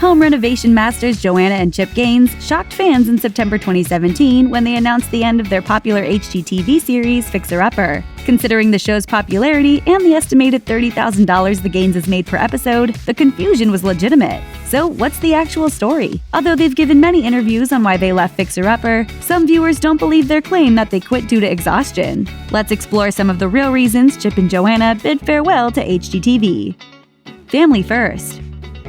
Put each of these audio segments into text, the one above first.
Home renovation masters Joanna and Chip Gaines shocked fans in September 2017 when they announced the end of their popular HGTV series Fixer Upper. Considering the show's popularity and the estimated $30,000 the Gaines made per episode, the confusion was legitimate. So what's the actual story? Although they've given many interviews on why they left Fixer Upper, some viewers don't believe their claim that they quit due to exhaustion. Let's explore some of the real reasons Chip and Joanna bid farewell to HGTV. Family first.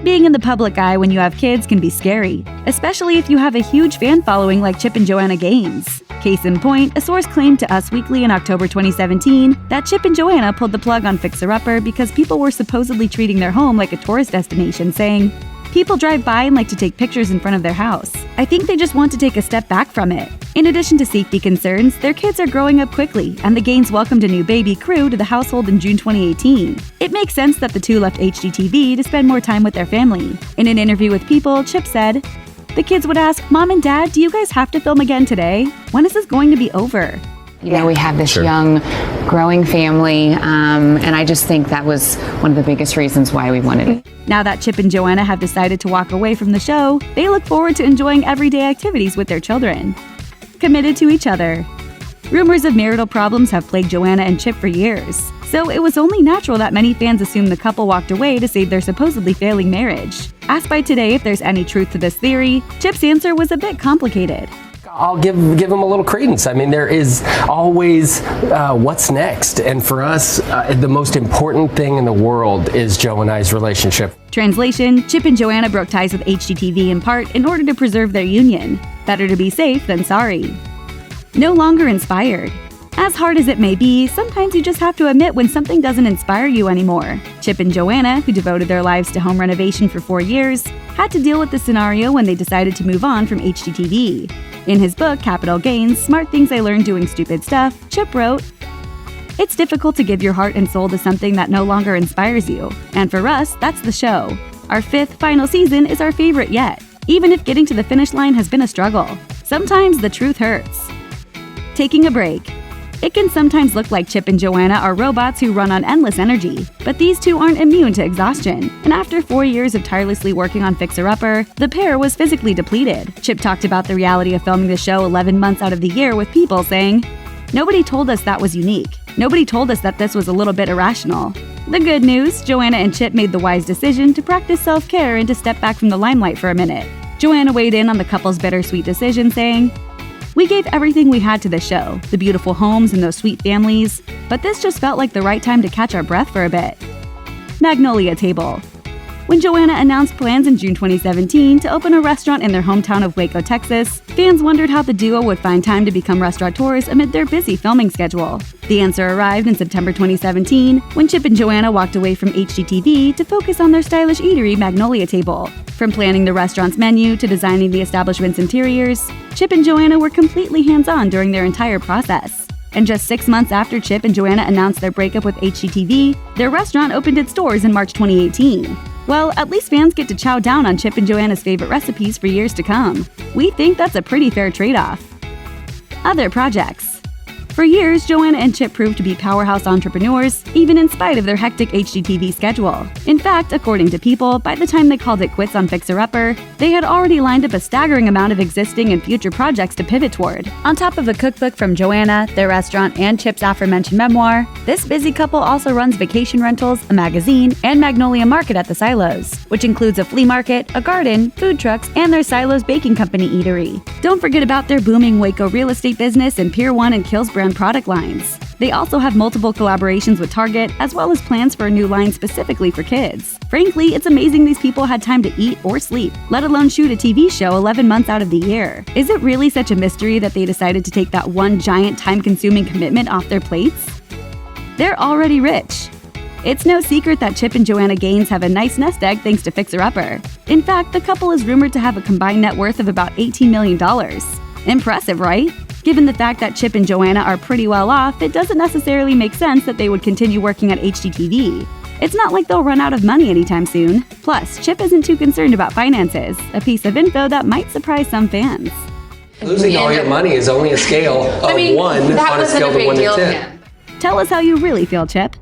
Being in the public eye when you have kids can be scary, especially if you have a huge fan following like Chip and Joanna Gaines. Case in point, a source claimed to Us Weekly in October 2017 that Chip and Joanna pulled the plug on Fixer Upper because people were supposedly treating their home like a tourist destination, saying, "People drive by and like to take pictures in front of their house. I think they just want to take a step back from it." In addition to safety concerns, their kids are growing up quickly, and the Gaines welcomed a new baby crew to the household in June 2018. It makes sense that the two left HGTV to spend more time with their family. In an interview with People, Chip said, "The kids would ask, 'Mom and Dad, do you guys have to film again today? When is this going to be over?'" You know, we have this young, growing family, and I just think that was one of the biggest reasons why we wanted it. Now that Chip and Joanna have decided to walk away from the show, they look forward to enjoying everyday activities with their children. Committed to each other. Rumors of marital problems have plagued Joanna and Chip for years, so it was only natural that many fans assumed the couple walked away to save their supposedly failing marriage. Asked by Today if there's any truth to this theory, Chip's answer was a bit complicated. I'll give them a little credence. I mean, there is always what's next. And for us, the most important thing in the world is Joe and I's relationship. Translation, Chip and Joanna broke ties with HGTV in part in order to preserve their union. Better to be safe than sorry. No longer inspired. As hard as it may be, sometimes you just have to admit when something doesn't inspire you anymore. Chip and Joanna, who devoted their lives to home renovation for 4 years, had to deal with the scenario when they decided to move on from HGTV. In his book, Capital Gains, Smart Things I Learned Doing Stupid Stuff, Chip wrote, "It's difficult to give your heart and soul to something that no longer inspires you. And for us, that's the show. Our 5th, final season is our favorite yet, even if getting to the finish line has been a struggle. Sometimes the truth hurts." Taking a break. It can sometimes look like Chip and Joanna are robots who run on endless energy, but these two aren't immune to exhaustion. And after 4 years of tirelessly working on Fixer Upper, the pair was physically depleted. Chip talked about the reality of filming the show 11 months out of the year with People, saying, "Nobody told us that was unique. Nobody told us that this was a little bit irrational." The good news, Joanna and Chip made the wise decision to practice self-care and to step back from the limelight for a minute. Joanna weighed in on the couple's bittersweet decision, saying, "We gave everything we had to the show, the beautiful homes and those sweet families, but this just felt like the right time to catch our breath for a bit." Magnolia Table. When Joanna announced plans in June 2017 to open a restaurant in their hometown of Waco, Texas, fans wondered how the duo would find time to become restaurateurs amid their busy filming schedule. The answer arrived in September 2017 when Chip and Joanna walked away from HGTV to focus on their stylish eatery, Magnolia Table. From planning the restaurant's menu to designing the establishment's interiors, Chip and Joanna were completely hands-on during their entire process. And just 6 months after Chip and Joanna announced their breakup with HGTV, their restaurant opened its doors in March 2018. Well, at least fans get to chow down on Chip and Joanna's favorite recipes for years to come. We think that's a pretty fair trade-off. Other projects. For years, Joanna and Chip proved to be powerhouse entrepreneurs, even in spite of their hectic HGTV schedule. In fact, according to People, by the time they called it quits on Fixer Upper, they had already lined up a staggering amount of existing and future projects to pivot toward. On top of a cookbook from Joanna, their restaurant, and Chip's aforementioned memoir, this busy couple also runs vacation rentals, a magazine, and Magnolia Market at the Silos, which includes a flea market, a garden, food trucks, and their Silos Baking Company eatery. Don't forget about their booming Waco real estate business and Pier 1 and Kills brand product lines. They also have multiple collaborations with Target, as well as plans for a new line specifically for kids. Frankly, it's amazing these people had time to eat or sleep, let alone shoot a TV show 11 months out of the year. Is it really such a mystery that they decided to take that one giant time-consuming commitment off their plates? They're already rich. It's no secret that Chip and Joanna Gaines have a nice nest egg thanks to Fixer Upper. In fact, the couple is rumored to have a combined net worth of about $18 million. Impressive, right? Given the fact that Chip and Joanna are pretty well off, it doesn't necessarily make sense that they would continue working at HGTV. It's not like they'll run out of money anytime soon. Plus, Chip isn't too concerned about finances, a piece of info that might surprise some fans. Losing all your money is only a scale of 1 on a scale of 1 to 10. Tell us how you really feel, Chip.